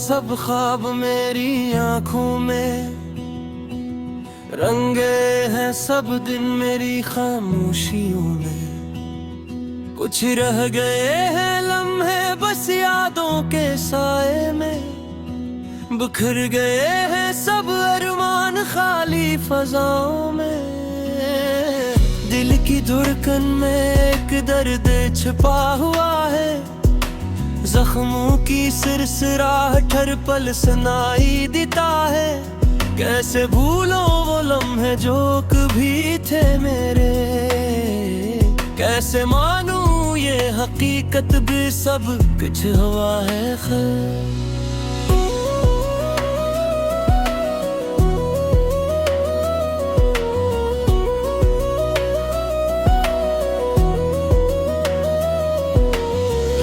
सब ख्वाब मेरी आंखों में, रंगे हैं सब दिन मेरी खामोशियों में। कुछ रह गए हैं लम्हे बस यादों के साए में, बिखर गए हैं सब अरमान खाली फजाओं में। दिल की धड़कन में एक दर्द छिपा हुआ है, जख्मों की सिरसिराहट हर पल सुनाई देता है। कैसे भूलो वो लम्हे जो कभी थे मेरे, कैसे मानूं ये हकीकत भी सब कुछ हुआ है खैर।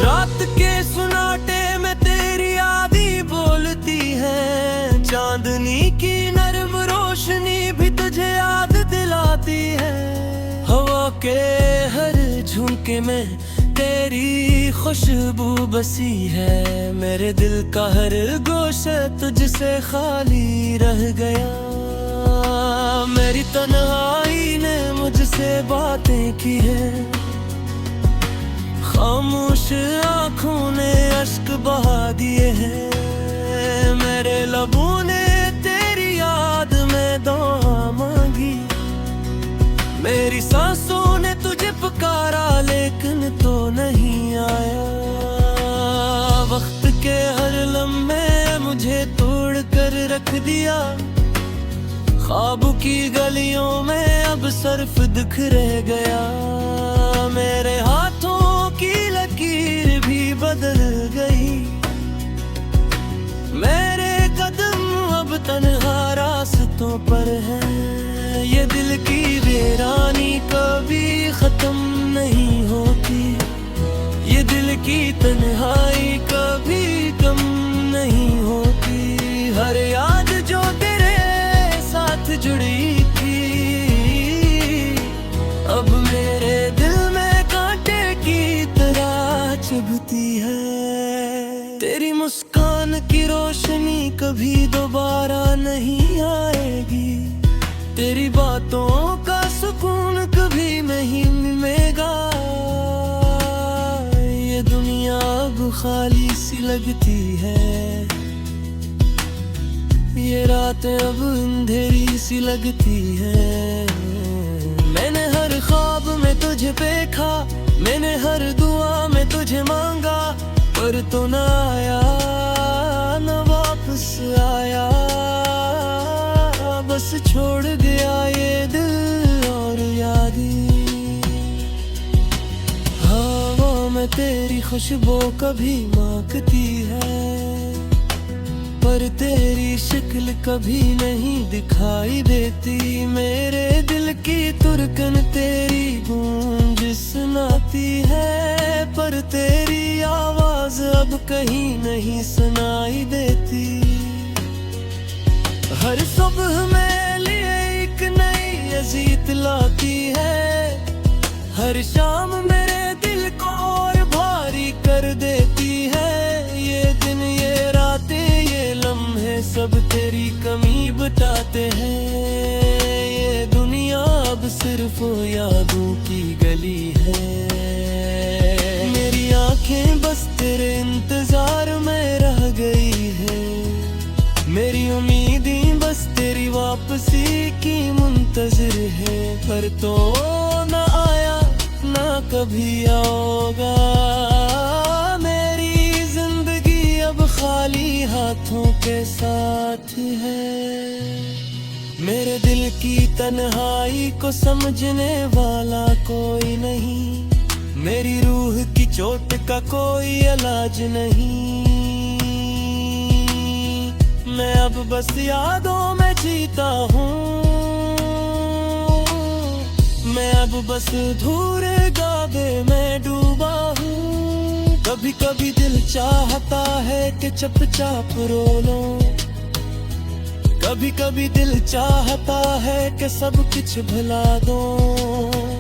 रात के सुनाटे में तेरी याद ही बोलती है, चांदनी की नरम रोशनी भी तुझे याद दिलाती है। हवा के हर झोंके में तेरी खुशबू बसी है, मेरे दिल का हर गोशा तुझसे खाली रह गया। मेरी तन्हाई ने मुझसे बातें की है, खामोश आँखों ने अश्क बहा दिए हैं। मेरे लबों ने तेरी याद में दुआ मांगी, मेरी सांसों ने तुझे पुकारा लेकिन तो नहीं आया। वक्त के हर लम्हे मुझे तोड़ कर रख दिया, ख्वाबों की गलियों में अब सिर्फ दुख रह गया। मेरे हाथों की लकीर भी बदल गई, मेरे कदम अब तन्हा रास्तों पर हैं। ये दिल की वीरानी कभी खत्म नहीं होती, ये दिल की तन्हाई कभी कम नहीं होती। हर याद जो तेरे साथ जुड़ी थी अब मेरे दिल में कांटे की तरह चुभती है। तेरी मुस्कान की रोशनी कभी दोबारा नहीं आएगी, तेरी बातों का सुकून कभी नहीं मिलेगा। ये दुनिया अब खाली सी लगती है, ये रातें अब अंधेरी सी लगती है। मैंने हर ख्वाब में तुझे देखा, मैंने हर दुआ में तुझे मांगा, पर तो ना आया न वापस आया। बस छोड़ गया ये दिल और यादें। हवा में तेरी खुशबू कभी महकती है, पर तेरी शक्ल कभी नहीं दिखाई देती। मेरे दिल की धड़कन तेरी गूंज सुनाती है, पर तेरी आवाज अब कहीं नहीं सुनाई देती। हर सुबह मेरे लिए एक नई अजीत लाती है, हर शाम मेरे दिल को और भारी कर देती है। ये दिन ये रातें ये लम्हे सब तेरी कमी बताते हैं। ये दुनिया अब सिर्फ यादों की गली है, मेरी आंखें बस तेरे इंतजार में रह गई है। मेरी उम्मीदें बस तेरी वापसी की मुंतज़िर है, पर तो ना आया ना कभी आओगा। मेरी जिंदगी अब खाली हाथों के साथ है, मेरे दिल की तन्हाई को समझने वाला कोई नहीं। मेरी रूह की चोट का कोई इलाज नहीं, मैं अब बस यादों में जीता हूँ। मैं अब बस धूरे गाबे में डूबा हूँ। कभी कभी दिल चाहता है कि चुपचाप रो लूं, कभी कभी दिल चाहता है कि सब कुछ भुला दूं,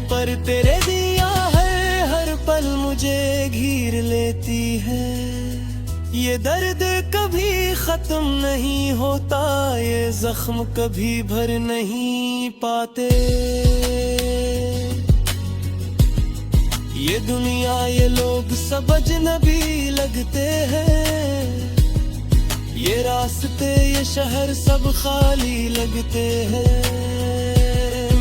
पर तेरे दिया है हर पल मुझे घेर लेती है। ये दर्द कभी खत्म नहीं होता, ये जख्म कभी भर नहीं पाते। ये दुनिया ये लोग सब अजनबी लगते हैं, ये रास्ते ये शहर सब खाली लगते हैं।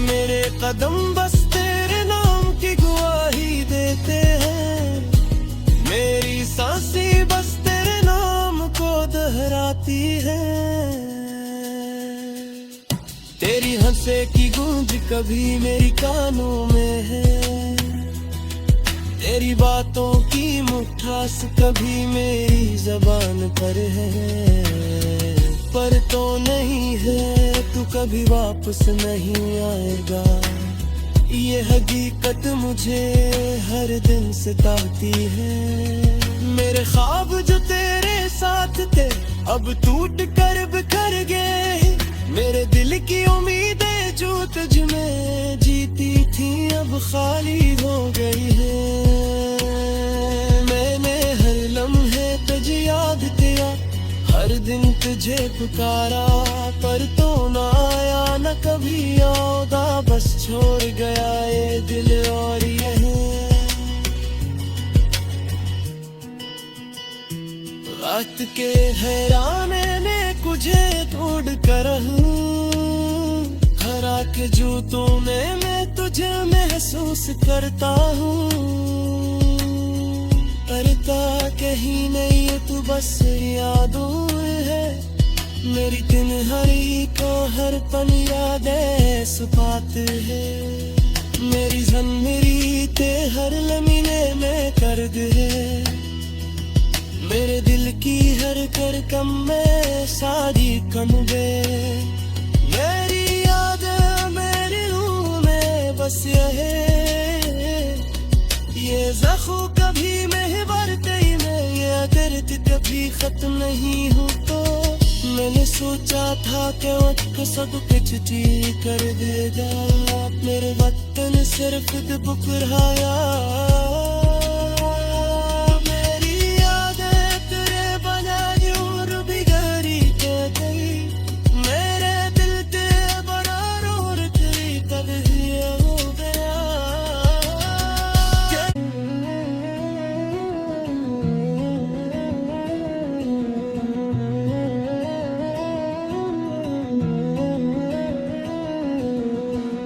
मेरे कदम बस तेरे नाम की गवाही देते हैं, मेरी सांसें बस तेरे नाम को दोहराती है। तेरी हंसे की गूंज कभी मेरी कानों में है, तेरी बातों की मिठास कभी मेरी जबान पर है। पर तो नहीं है तू कभी वापस नहीं आएगा, ये हकीकत मुझे हर दिन सताती है। मेरे ख्वाब जो तेरे साथ थे अब टूट कर बिखर गए, मेरे दिल की उम्मीदें जो तुझ में जीती थी अब खाली हो गई है। मैंने हर लम्हे तुझे याद किया, हर दिन तुझे पुकारा, पर तो ना आया न कभी औदा, बस छोड़ गया ये दिल और ये वक्त के हैराने ने तुझे ढूंढ कर हरा के जूतों में मैं तुझे महसूस करता हूँ। करता कहीं नहीं है तू बस यादों है, मेरी तन्हाई को हर पल यादें सुपात है। मेरी जन मेरी ते हर लम्हे में कर्द है, मेरे दिल की हर कर कम में सारी कमबे। मेरी याद मेरी रूह में बस ये ज़ख्म कभी में भरते ही मैं, ये दर्द कभी खत्म नहीं हो। तो मैंने सोचा था कि वक्त सब कुछ ठीक कर देगा, मेरे वतन सिर्फ दुबराया।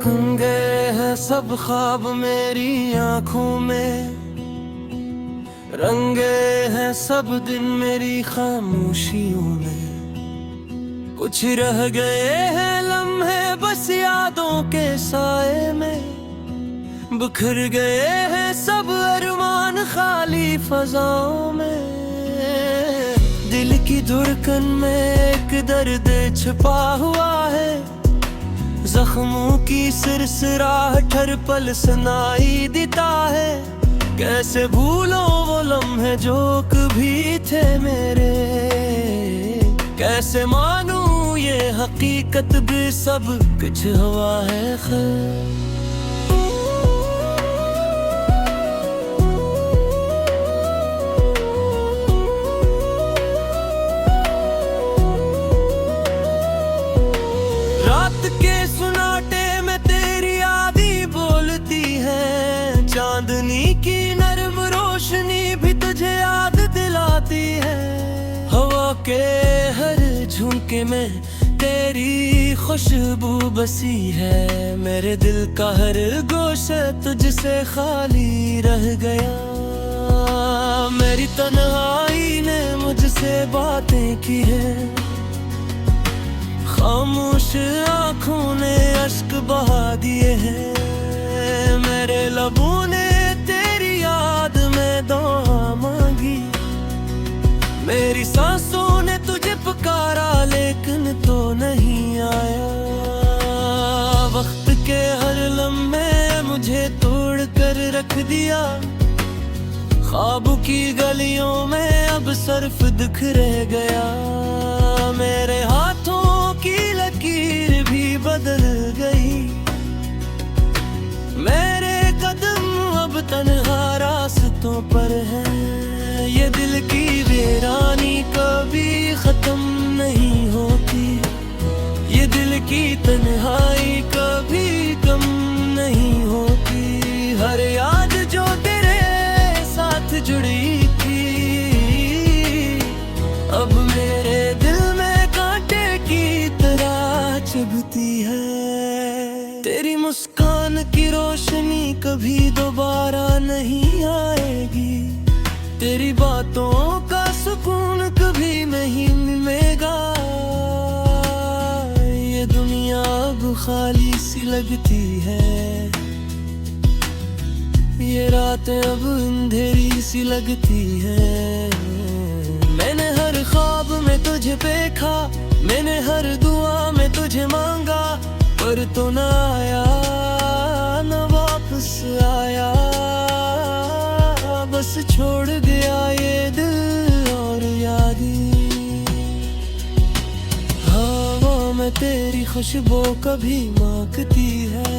खो गए हैं सब ख्वाब मेरी आंखों में, रंगे हैं सब दिन मेरी खामोशियों में। कुछ रह गए हैं लम्हे बस यादों के साए में, बिखर गए हैं सब अरमान खाली फजाओं में। दिल की धड़कन में एक दर्द छिपा हुआ है, जख्मों की सिरसिराहट हर पल सुनाई देता है। कैसे भूलो वो लम्हे जो कभी थे मेरे, कैसे मानूं ये हकीकत भी सब कुछ हुआ है खैर। रात के सुनाटे में तेरी यादें बोलती है, चांदनी की नरम रोशनी भी तुझे याद दिलाती है। हवा के हर झोंके में तेरी खुशबू बसी है, मेरे दिल का हर गोशा तुझसे खाली रह गया। मेरी तन्हाई ने मुझसे बातें की है, खामोश आँखों ने अश्क बहा दिए हैं। मेरे लबों ने तेरी याद में दुआ मांगी, मेरी सांसों ने तुझे पुकारा लेकिन तो नहीं आया। वक्त के हर लम्हे मुझे तोड़ कर रख दिया, ख्वाबों की गलियों में अब सिर्फ दुख रह गया। मेरे हाथों की लकीर भी बदल गई, मेरे कदम अब तन्हा रास्तों पर हैं। ये दिल की वीरानी की तन्हाई कभी कम नहीं होती। हर याद जो तेरे साथ जुड़ी थी, अब मेरे दिल में कांटे की तरह चुभती है। तेरी मुस्कान की रोशनी कभी दोबारा नहीं आएगी, तेरी बातों का सुकून कभी नहीं मिलेगा। ये दुनिया अब खाली सी लगती है, ये रातें अब अंधेरी सी लगती है। मैंने हर ख्वाब में तुझे देखा, मैंने हर दुआ में तुझे मांगा, पर तो ना आया ना वापस आया। बस छोड़ गया ये दिल और यादें। हवा में तेरी खुशबू कभी महकती है,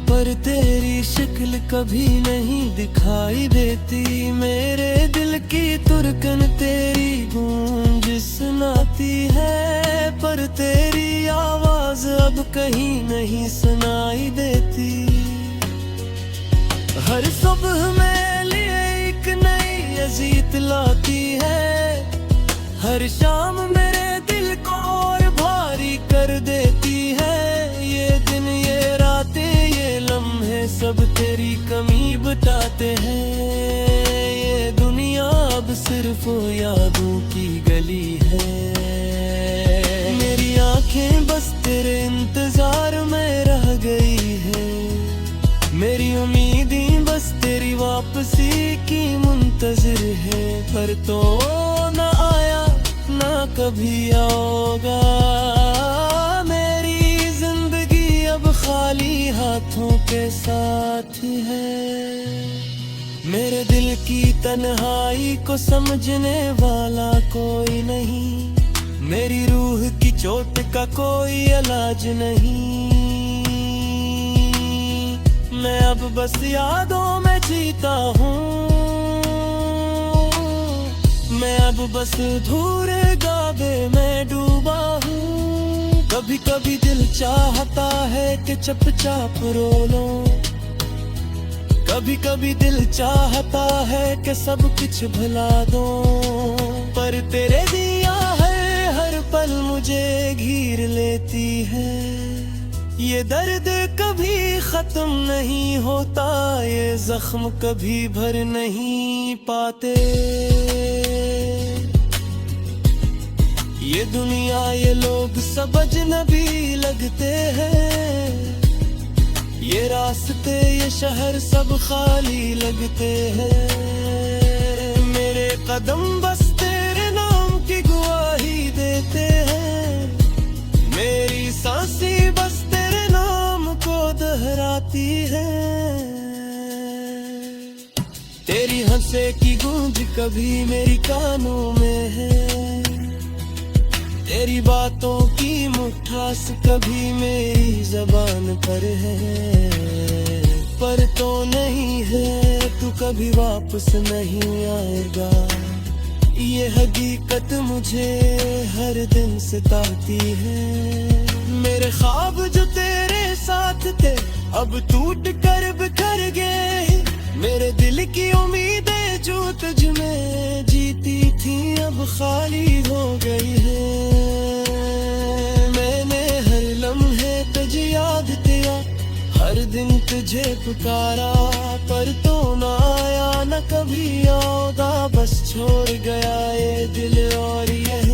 पर तेरी शक्ल कभी नहीं दिखाई देती। मेरे दिल की तुरकन तेरी गूंज सुनाती है, पर तेरी आवाज अब कहीं नहीं सुनाई देती। हर सुबह मेरे लिए एक नई अजीत लाती है, हर शाम मेरे दिल को और भारी कर देती है। ये दिन ये रातें ये लम्हे सब तेरी कमी बताते हैं। ये दुनिया अब सिर्फ यादों की गली है। मेरी आंखें बस तेरे इंतजार में रह गई है, मेरी उम्मीदें बस तेरी वापसी की मुंतज़िर है। पर तो ना आया ना कभी आओगा, मेरी जिंदगी अब खाली हाथों के साथ है। मेरे दिल की तन्हाई को समझने वाला कोई नहीं, मेरी रूह की चोट का कोई इलाज नहीं। मैं अब बस यादों में जीता हूँ, मैं अब बस अधूरे गावे में डूबा हूँ। कभी कभी दिल चाहता है कि चुपचाप रो लूं, कभी कभी दिल चाहता है कि सब कुछ भुला दूं, पर तेरे दिया है हर पल मुझे घेर लेती है। ये दर्द कभी खत्म नहीं होता, ये जख्म कभी भर नहीं पाते। ये दुनिया ये लोग सब अजनबी लगते हैं, ये रास्ते ये शहर सब खाली लगते हैं। मेरे कदम बस तेरे नाम की गवाही देते हैं, मेरी सांसें बस तेरे नाम को दोहराती है। तेरी हंसे की गूंज कभी मेरी कानों में है, तेरी बातों की मिठास कभी मेरी जबान पर है। पर तो नहीं है तू कभी वापस नहीं आएगा, ये हकीकत मुझे हर दिन सताती है। मेरे ख्वाब जो तेरे साथ थे अब टूट कर बिखर गए, मेरे दिल की उम्मीदें जो तुझ में जीती थी अब खाली हो गई है। मैंने हर लम्हे तुझे याद किया, हर दिन तुझे पुकारा, पर तो ना आया न कभी आओगा। बस छोड़ गया ये दिल और यह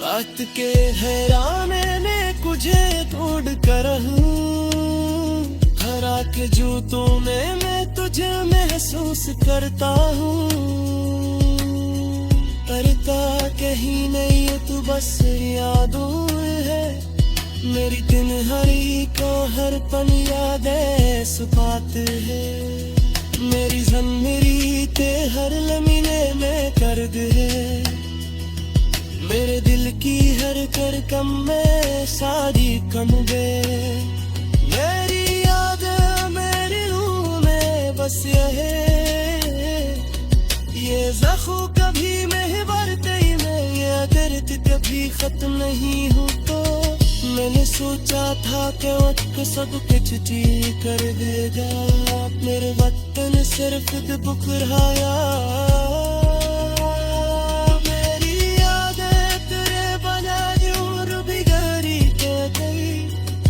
वक्त के हैराने ने तुझे तोड़ कर हरा के जूतों में मैं तुझे महसूस करता हूँ। करता कहीं नहीं है तू बस यादों है, मेरी तन्हाई को हर पल यादें सुपात है। मेरी ज़मीरी ते हर लम्हे में दर्द है, मेरे दिल की हर करकम में सारी कम गए। मेरी याद मेरी रूह में बस ये जख्म कभी महवर खत्म नहीं हूँ तो मैंने सोचा था कि वक्त सब कुछ ठीक कर देगा। मेरे वतन सिर्फ दुबराया, मेरी यादें तेरे बना और बिगड़ी के गई।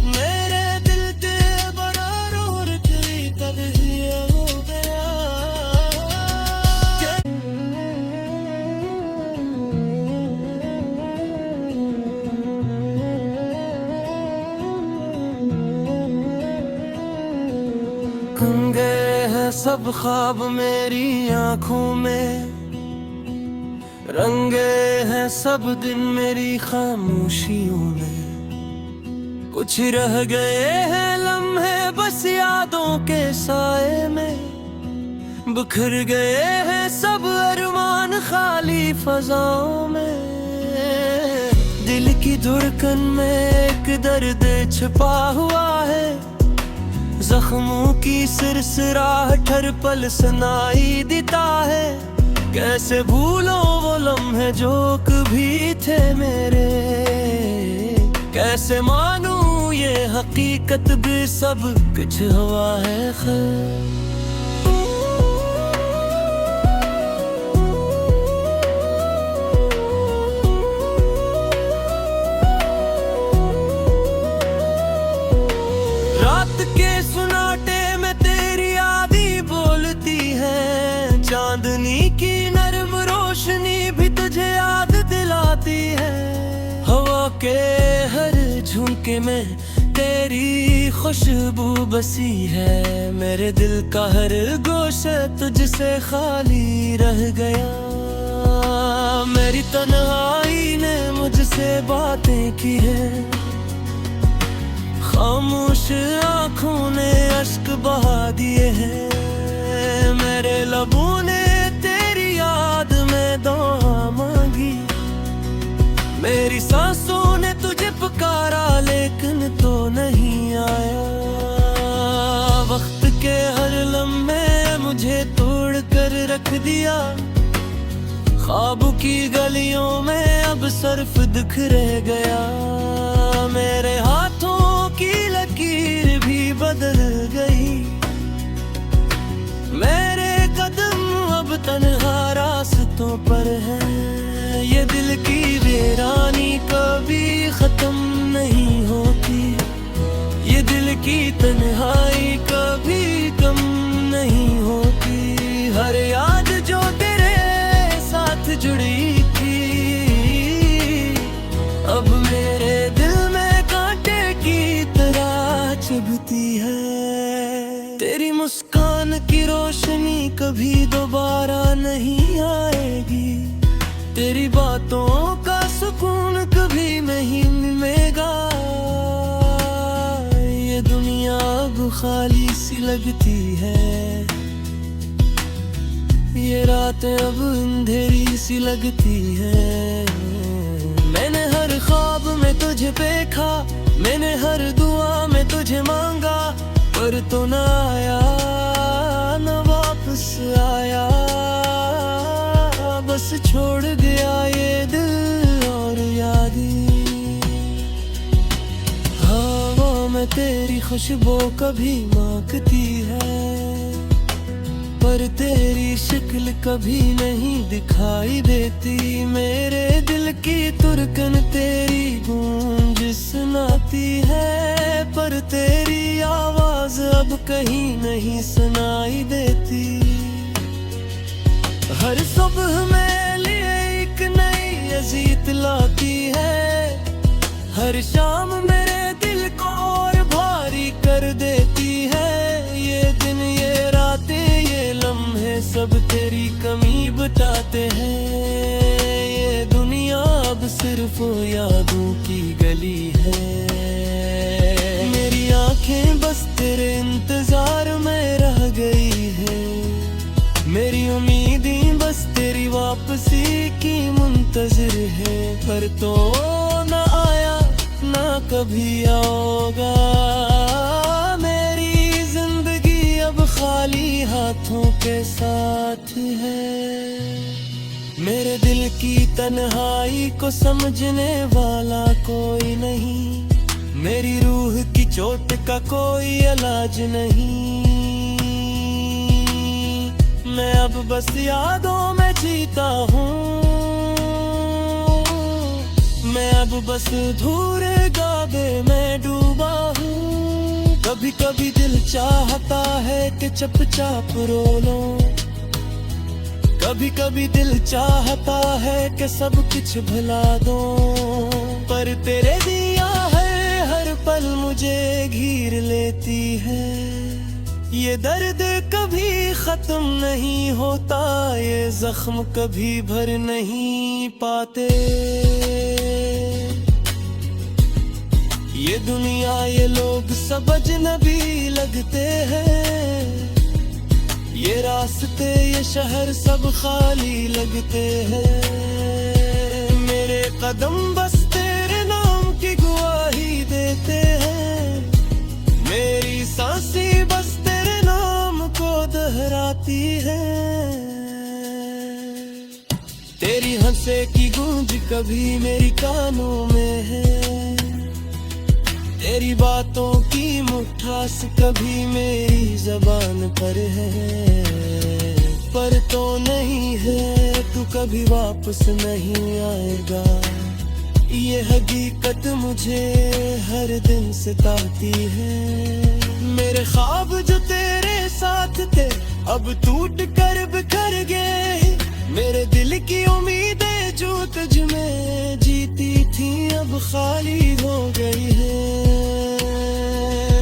मेरे दिल पे बड़ा रोर गई तब ये हो गया। गुम गए हैं सब ख्वाब मेरी आंखों में, रंगे हैं सब दिन मेरी खामोशियों में। कुछ रह गए हैं लम्हे बस यादों के साए में, बिखर गए हैं सब अरमान खाली फजाओं में। दिल की धड़कन में एक दर्द छिपा हुआ है, जख्मों की सिरसिराहट हर पल सुनाई देता है। कैसे भूलो वो लम्हे जो कभी थे मेरे, कैसे मानूं ये हकीकत भी सब कुछ हुआ है खैर। रात के सुनाटे में तेरी यादें बोलती है, चांदनी की नरम रोशनी भी तुझे याद दिलाती है। हवा के हर झोंके में तेरी खुशबू बसी है, मेरे दिल का हर गोशा तुझसे खाली रह गया। मेरी तन्हाई ने मुझसे बातें की है, खामोश आँखों ने अश्क बहा दिए हैं। मेरे लबों ने तेरी याद में दुआ मांगी, मेरी सांसों ने तुझे पुकारा लेकिन तो नहीं आया। वक्त के हर लम्हे मुझे तोड़ कर रख दिया, ख्वाबों की गलियों में अब सिर्फ दुख रह गया। मेरे हाथों की लकीर भी बदल गई, मेरे कदम अब तन्हा रास्तों पर हैं। ये दिल की वीरानी कभी खत्म नहीं होती, ये दिल की तन्हाई कभी कम नहीं होती। हर याद जो तेरे साथ जुड़ी थी अब मेरे दिल में कांटे की तरह चुभती है। तेरी मुस्कान की रोशनी कभी दोबारा नहीं आएगी, तेरी बातों का सुकून कभी नहीं मिलेगा। ये दुनिया अब खाली सी लगती है, ये रातें अब अंधेरी सी लगती है। मैंने हर ख्वाब में तुझे देखा, मैंने हर दुआ में तुझे मांगा, पर तो ना आया न वापस आया। बस छोड़ गया ये दिल और यादें। हवा में तेरी खुशबू कभी महकती है, पर तेरी शक्ल कभी नहीं दिखाई देती। मेरे दिल की धड़कन तेरी गूंज सुनाती है, पर तेरी आवाज अब कहीं नहीं सुनाई देती। हर सुबह मेरे लिए एक नई अजीत लाती है, हर शाम मेरे दिल को और भारी कर देती है। ये दिन ये रातें ये लम्हे सब तेरी कमी बताते हैं। ये दुनिया अब सिर्फ यादों की गली है, मेरी आंखें बस तेरे इंतजार में रह गई है। मेरी उम्मीदें बस तेरी वापसी की मुंतज़िर है, पर तो ना आया ना कभी आओगा। मेरी जिंदगी अब खाली हाथों के साथ है, मेरे दिल की तन्हाई को समझने वाला कोई नहीं, मेरी रूह की चोट का कोई इलाज नहीं। मैं अब बस यादों में जीता हूँ, मैं अब बस अधूरे गावे में डूबा हूँ। कभी कभी दिल चाहता है कि चुपचाप रो लूं, कभी कभी दिल चाहता है कि सब कुछ भुला दूं, पर तेरे दिया है हर पल मुझे घीर लेती है। ये दर्द कभी खत्म नहीं होता, ये जख्म कभी भर नहीं पाते। ये दुनिया ये लोग सब अजनबी लगते हैं, ये रास्ते ये शहर सब खाली लगते हैं। मेरे कदम बस तेरे नाम की गवाही देते हैं, मेरी सांसें बस तेरे नाम को दोहराती है। तेरी हंसे की गूंज कभी मेरी कानों में है, तेरी बातों की मिठास कभी मेरी जबान पर है। पर तो नहीं है तू कभी वापस नहीं आएगा, ये हकीकत मुझे हर दिन सताती है। मेरे ख्वाब जो तेरे साथ थे अब टूट कर बिखर गए, मेरे दिल की उम्मीदें जो तुझ में जीती थी अब खाली हो गई है।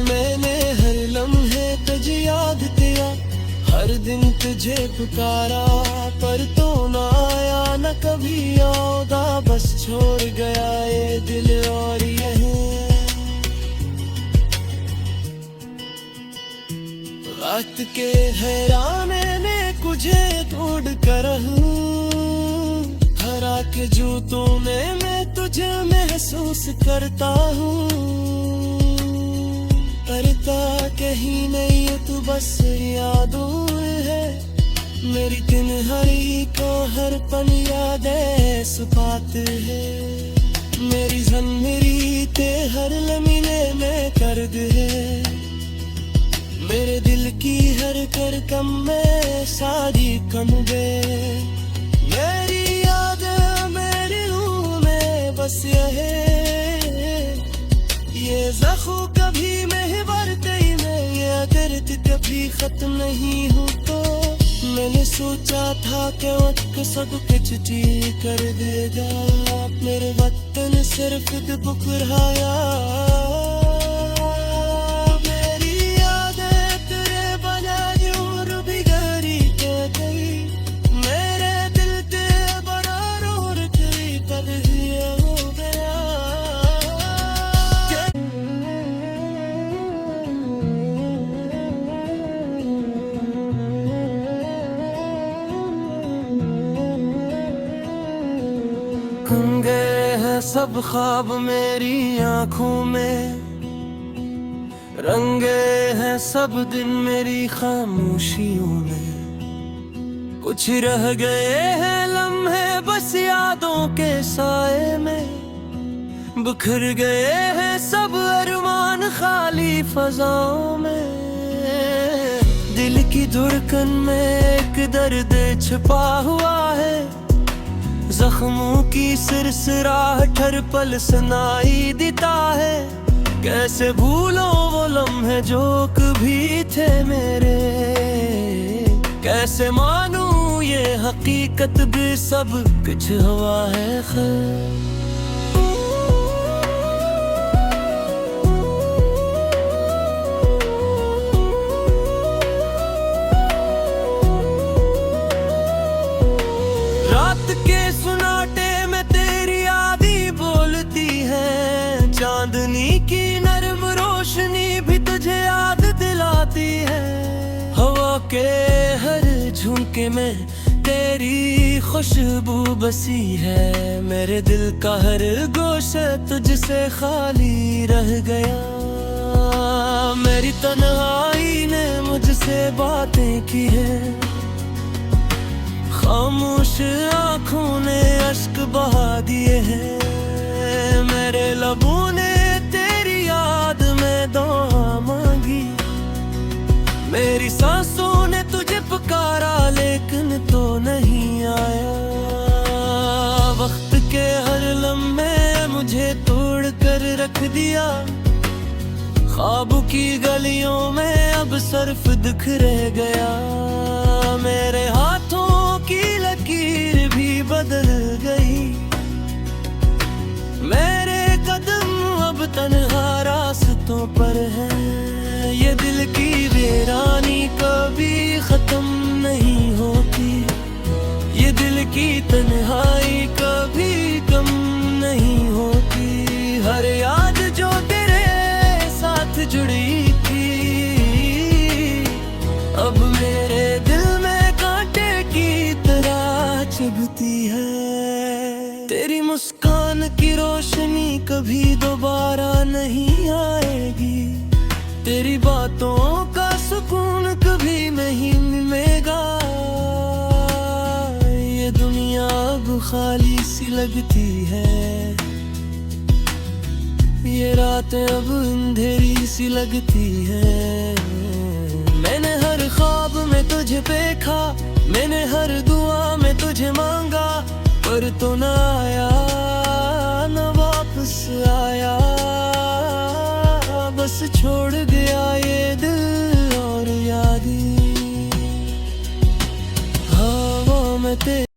मैंने हर लम्हे तुझे याद किया, हर दिन तुझे पुकारा, पर तो ना आया न कभी औदा, बस छोड़ गया ये दिल और यही। वक्त के हैराने ने तुझे ढूंढ कर हरा के जूतों में मैं तुझे महसूस करता हूँ। करता कहीं नहीं तू बस यादों है, मेरी तन्हाई को हर पल यादें सुपात है। मेरी जन मेरी ते हर लम्हे में कर्द है, मेरे दिल की हर कर कम में सारी कम दे। मेरी याद मेरी रूह में बस ये ज़ख्म कभी में भरते ही मैं, ये दर्द कभी खत्म नहीं हो। तो मैंने सोचा था कि वक्त सब कुछ ठीक कर देगा, मेरे वतन सिर्फ दुबुराया। खो गए हैं सब ख्वाब मेरी आंखों में, रंगे हैं सब दिन मेरी खामोशियों में। कुछ रह गए हैं लम्हे बस यादों के साए में, बिखर गए हैं सब अरमान खाली फजाओं में। दिल की धड़कन में एक दर्द छिपा हुआ है, जख्मों की सिरसिराहट हर पल सुनाई देता है। कैसे भूलो वो लम्हे जो कभी थे मेरे, कैसे मानूं ये हकीकत भी सब कुछ हुआ है खैर। रात के सुनाटे में तेरी यादें बोलती है, चांदनी की नरम रोशनी भी तुझे याद दिलाती है। हवा के हर झोंके में तेरी खुशबू बसी है, मेरे दिल का हर गोशा तुझसे खाली रह गया। मेरी तन्हाई ने मुझसे बातें की है, खामोश आँखों ने अश्क बहा दिए हैं। मेरे लबों ने तेरी याद में दुआ मांगी। मेरी सांसों ने तुझे पुकारा लेकिन तो नहीं आया। वक्त के हर लम्हे मुझे तोड़ कर रख दिया। ख्वाबों की गलियों में अब सिर्फ दुख रह गया। मेरे हाथों की लकीर भी बदल गई। मेरे कदम अब तन्हा रास्तों पर हैं। ये दिल की वीरानी कभी खत्म नहीं होती। ये दिल की तन्हाई कभी कम नहीं होती। हर याद जो तेरे साथ जुड़ी थी अब मेरे दिल में कांटे की तरह चुभती है। तेरी मुस्कान की रोशनी कभी दोबारा नहीं आएगी। तेरी बातों का सुकून कभी नहीं मिलेगा। ये दुनिया अब खाली सी लगती है। ये रातें अब अंधेरी सी लगती है। मैंने हर ख्वाब में तुझे देखा। मैंने हर दुआ में तुझे मांगा पर तो ना आया।